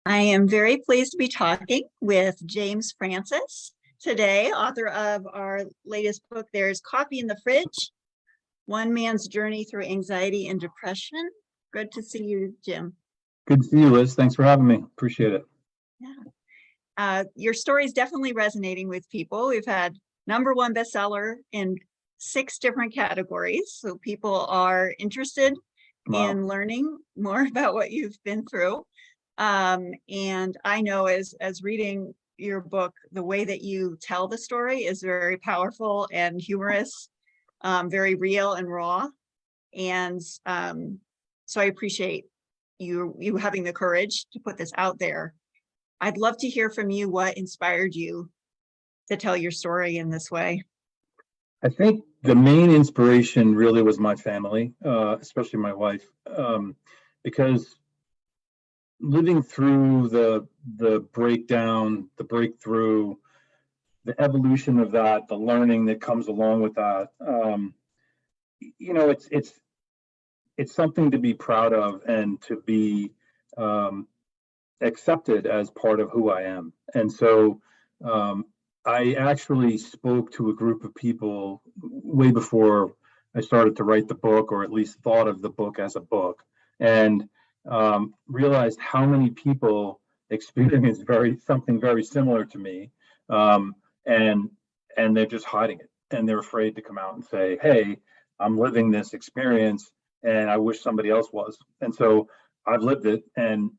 I am very pleased to be talking with James Francis today, author of our latest book, There's Coffee in the Fridge, One Man's Journey Through Anxiety and Depression. Good to see you, Jim. Good to see you, Liz. Thanks for having me. Appreciate it. Yeah. Your story is definitely resonating with people. We've had #1 bestseller in 6 different categories. So people are interested in learning more about what you've been through. And I know as reading your book, the way that you tell the story is very powerful and humorous, very real and raw. And so I appreciate you having the courage to put this out there. I'd love to hear from you what inspired you to tell your story in this way. I think the main inspiration really was my family, especially my wife, because living through the breakdown, the breakthrough, the evolution of that, the learning that comes along with that, it's something to be proud of and to be accepted as part of who I am. And so I actually spoke to a group of people way before I started to write the book, or at least thought of the book as a book, and realized how many people experience something very similar to me, and they're just hiding it, and they're afraid to come out and say, "Hey, I'm living this experience, and I wish somebody else was." And so I've lived it, and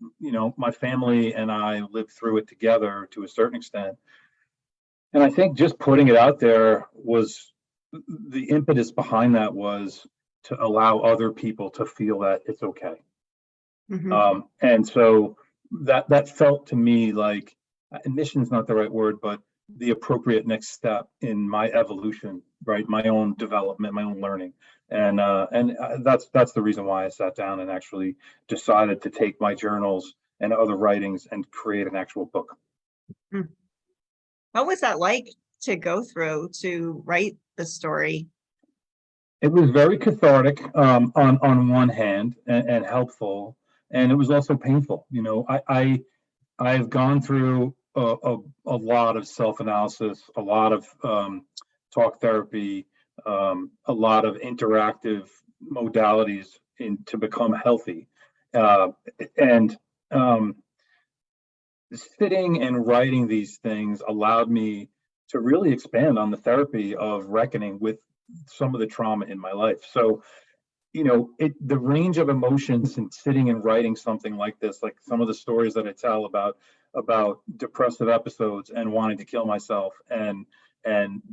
my family and I lived through it together to a certain extent. And I think just putting it out there was the impetus behind that, was to allow other people to feel that it's okay. And so that felt to me like, mission is not the right word, but the appropriate next step in my evolution, right? My own development, my own learning. And that's the reason why I sat down and actually decided to take my journals and other writings and create an actual book. What was that like to go through to write the story? It was very cathartic, on one hand, and helpful, and it was also painful. I've gone through a lot of self-analysis, a lot of talk therapy, a lot of interactive modalities to become healthy, and sitting and writing these things allowed me to really expand on the therapy of reckoning with some of the trauma in my life. So, the range of emotions in sitting and writing something like this, like some of the stories that I tell about depressive episodes and wanting to kill myself, and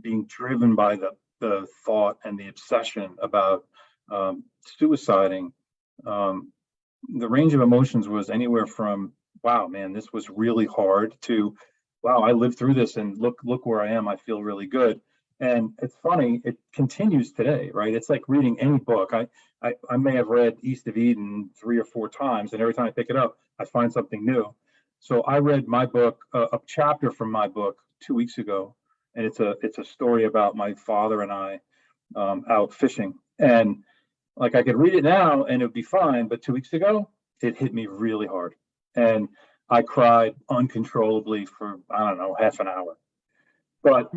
being driven by the thought and the obsession about suiciding. The range of emotions was anywhere from, wow, man, this was really hard, to, wow, I lived through this, and look where I am. I feel really good. And it's funny, it continues today, right? It's like reading any book. I may have read East of Eden 3 or 4 times, and every time I pick it up, I find something new. So I read my book, a chapter from my book 2 weeks ago, and it's a story about my father and I out fishing. And like, I could read it now and it'd be fine, but 2 weeks ago, it hit me really hard. And I cried uncontrollably for, I don't know, half an hour. But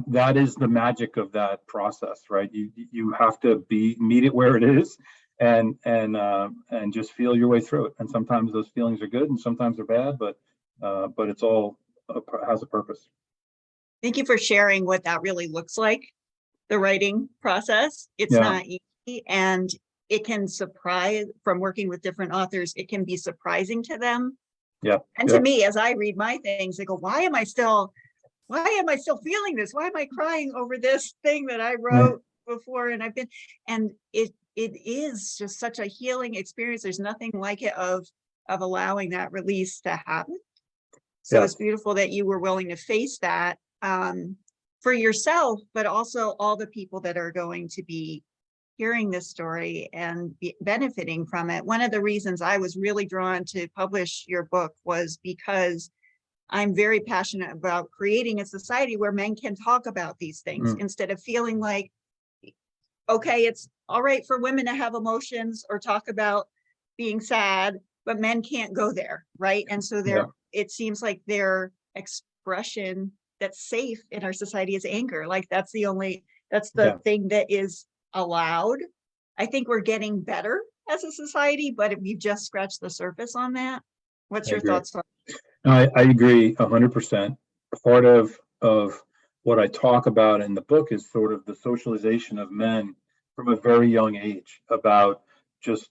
that is the magic of that process, right? You have to meet it where it is, and just feel your way through it. And sometimes those feelings are good, and sometimes they're bad, but it's all has a purpose. Thank you for sharing what that really looks like, the writing process. It's not easy, and it can surprise, from working with different authors, it can be surprising to them. And to me, as I read my things, I go, why am I still feeling this? Why am I crying over this thing that I wrote before? And it is just such a healing experience. There's nothing like it of allowing that release to happen. So it's beautiful that you were willing to face that for yourself, but also all the people that are going to be hearing this story and benefiting from it. One of the reasons I was really drawn to publish your book was because I'm very passionate about creating a society where men can talk about these things instead of feeling like, okay, it's all right for women to have emotions or talk about being sad, but men can't go there, right? And so Yeah. it seems like their expression that's safe in our society is anger. Like that's the Yeah. thing that is allowed. I think we're getting better as a society, but we've just scratched the surface on that. What's I your agree. thoughts on? I agree 100%. Part of what I talk about in the book is sort of the socialization of men from a very young age about just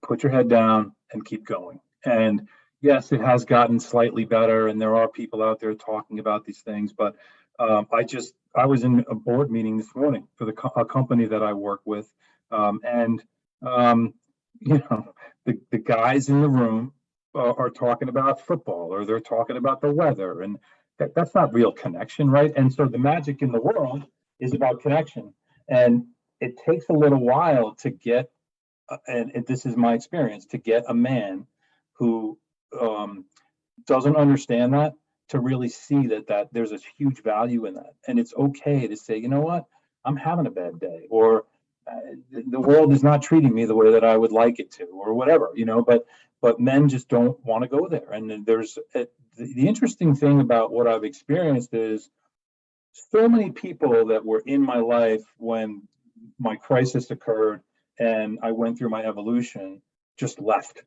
put your head down and keep going. And yes, it has gotten slightly better, and there are people out there talking about these things. But I was in a board meeting this morning for a company that I work with, and um, you know, the guys in the room are talking about football, or they're talking about the weather, and that's not real connection, right? And so the magic in the world is about connection, and it takes a little while to get, and this is my experience, to get a man who um, doesn't understand that to really see that there's a huge value in that, and it's okay to say, you know what, I'm having a bad day, or the world is not treating me the way that I would like it to, or whatever, but men just don't want to go there. And then the interesting thing about what I've experienced is so many people that were in my life when my crisis occurred and I went through my evolution just left.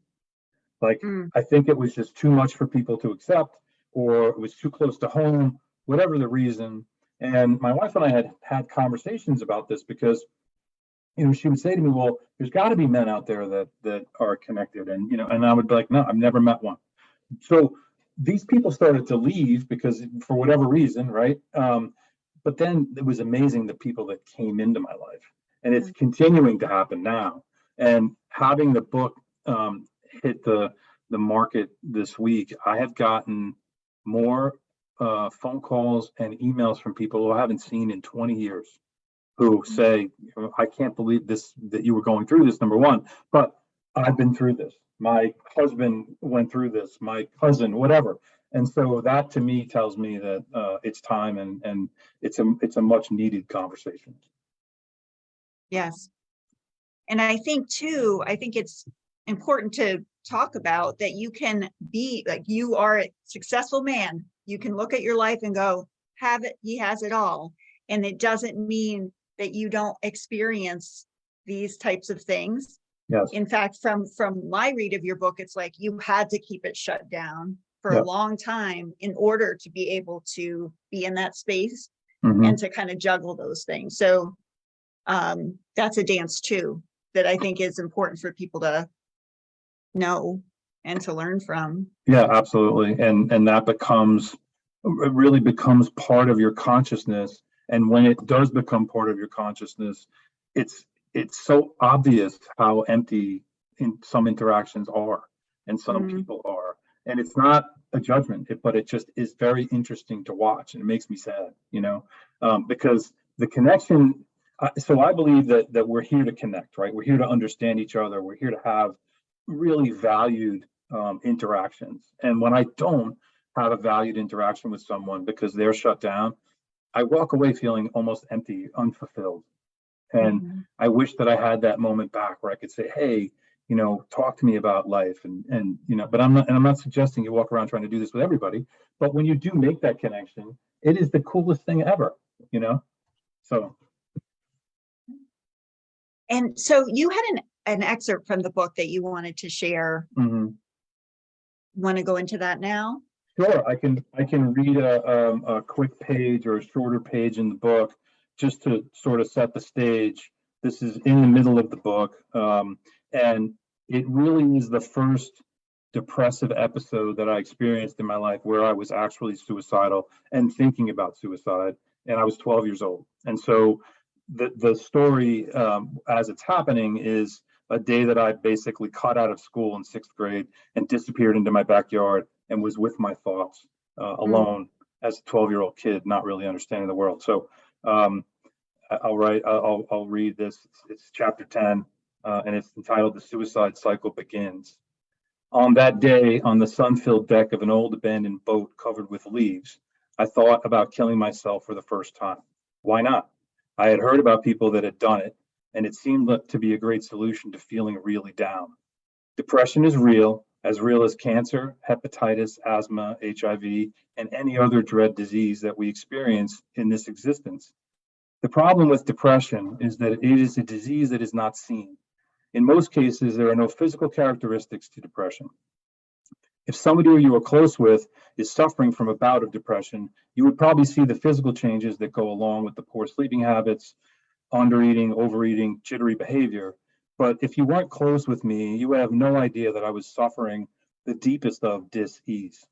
Like, Mm, I think it was just too much for people to accept, or it was too close to home, whatever the reason. And my wife and I had conversations about this because, she would say to me, well, there's got to be men out there that are connected. And, and I would be like, no, I've never met one. So these people started to leave because for whatever reason, right? But then it was amazing the people that came into my life, and it's mm, continuing to happen now. And having the book hit the market this week, I have gotten more phone calls and emails from people who I haven't seen in 20 years, who mm. say, I can't believe this, that you were going through this, number one, but I've been through this. My husband went through this, my cousin, whatever. And so that to me tells me that it's time, and it's a much needed conversation. Yes. And I think too, I think it's important to talk about that you can be like, you are a successful man. You can look at your life and go, have it, he has it all. And it doesn't mean that you don't experience these types of things. Yes. In fact, from my read of your book, it's like you had to keep it shut down for Yeah. a long time in order to be able to be in that space Mhm. and to kind of juggle those things. So that's a dance too that I think is important for people to know and to learn from. Yeah, absolutely. And that it really becomes part of your consciousness. And when it does become part of your consciousness, it's so obvious how empty in some interactions are, and some Mm, people are. And it's not a judgment, but it just is very interesting to watch, and it makes me sad, because the connection. So I believe that we're here to connect, right? We're here to understand each other. We're here to have really valued interactions. And when I don't have a valued interaction with someone because they're shut down, I walk away feeling almost empty, unfulfilled. And mhm. I wish that I had that moment back where I could say, hey, talk to me about life. But I'm not suggesting you walk around trying to do this with everybody. But when you do make that connection, it is the coolest thing ever, So And so you had an excerpt from the book that you wanted to share. mhm. Want to go into that now? Sure, I can read a quick page or a shorter page in the book just to sort of set the stage. This is in the middle of the book, and it really is the first depressive episode that I experienced in my life where I was actually suicidal and thinking about suicide, and I was 12 years old. And so the story, as it's happening, is a day that I basically cut out of school in sixth grade and disappeared into my backyard and was with my thoughts, Mm, alone as a 12-year-old kid, not really understanding the world. So um, I'll read this. It's chapter 10, and it's entitled "The Suicide Cycle Begins." On that day, on the sun-filled deck of an old abandoned boat covered with leaves, I thought about killing myself for the first time. Why not? I had heard about people that had done it, and it seemed to be a great solution to feeling really down. Depression is real. as real as cancer, hepatitis, asthma, HIV, and any other dread disease that we experience in this existence. The problem with depression is that it is a disease that is not seen. In most cases, there are no physical characteristics to depression. If somebody who you are close with is suffering from a bout of depression, you would probably see the physical changes that go along with the poor sleeping habits, undereating, overeating, jittery behavior. But if you weren't close with me, you would have no idea that I was suffering the deepest of dis-ease.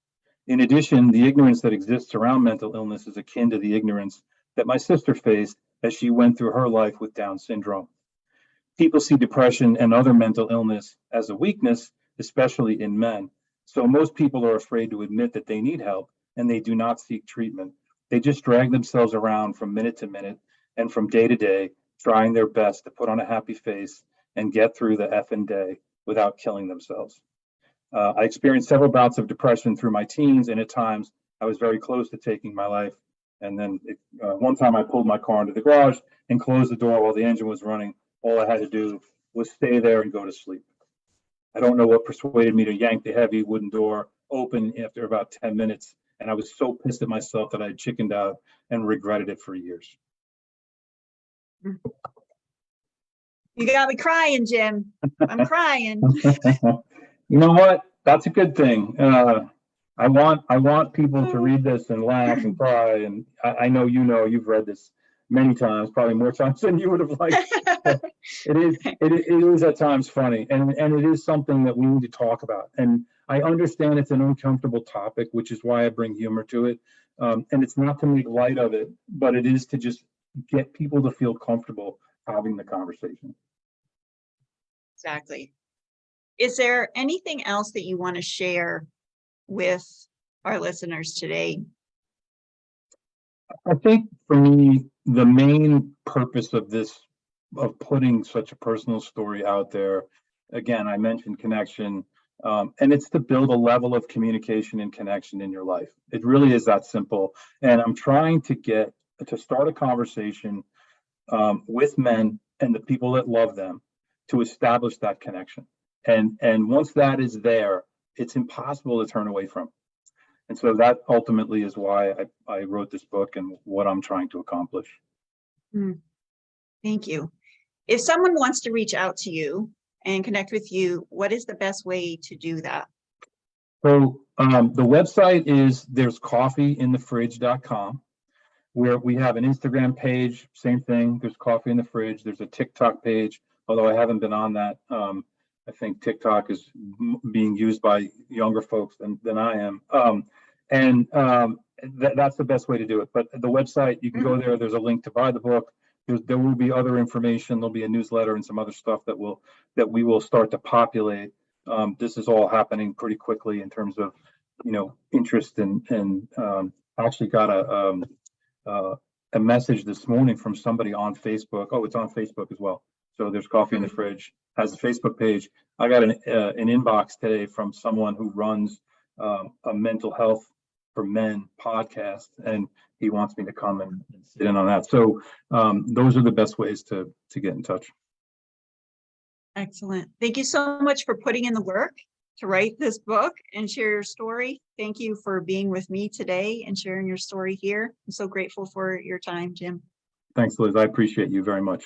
In addition, the ignorance that exists around mental illness is akin to the ignorance that my sister faced as she went through her life with Down syndrome. People see depression and other mental illness as a weakness, especially in men. So most people are afraid to admit that they need help, and they do not seek treatment. They just drag themselves around from minute to minute and from day to day, trying their best to put on a happy face and get through the effing day without killing themselves. I experienced several bouts of depression through my teens, and at times I was very close to taking my life. And then one time I pulled my car into the garage and closed the door while the engine was running. All I had to do was stay there and go to sleep. I don't know what persuaded me to yank the heavy wooden door open after about 10 minutes. And I was so pissed at myself that I had chickened out and regretted it for years. You got me crying, Jim. I'm crying. You know what? That's a good thing. I want people to read this and laugh and cry. And I know you've read this many times, probably more times than you would have liked. It is at times funny, and it is something that we need to talk about. And I understand it's an uncomfortable topic, which is why I bring humor to it. And it's not to make light of it, but it is to just get people to feel comfortable having the conversation. Exactly. Is there anything else that you want to share with our listeners today? I think for me, the main purpose of this, of putting such a personal story out there, again, I mentioned connection, and it's to build a level of communication and connection in your life. It really is that simple. And I'm trying to start a conversation with men and the people that love them to establish that connection. And once that is there, it's impossible to turn away from. And so that ultimately is why I wrote this book and what I'm trying to accomplish. Thank you. If someone wants to reach out to you and connect with you, what is the best way to do that? So the website is there'scoffeeinthefridge.com, where we have an Instagram page, same thing, there's coffee in the fridge. There's a TikTok page, although I haven't been on that. I think TikTok is being used by younger folks than I am. That's the best way to do it. But the website, you can go there. There's a link to buy the book. There will be other information. There'll be a newsletter and some other stuff that we will start to populate. This is all happening pretty quickly in terms of, interest and I actually got a message this morning from somebody on Facebook. Oh, it's on Facebook as well. So there's Coffee in the Fridge, has a Facebook page. I got an inbox today from someone who runs a mental health for men podcast, and he wants me to come and sit in on that. So those are the best ways to get in touch. Excellent. Thank you so much for putting in the work to write this book and share your story. Thank you for being with me today and sharing your story here. I'm so grateful for your time, Jim. Thanks, Liz. I appreciate you very much.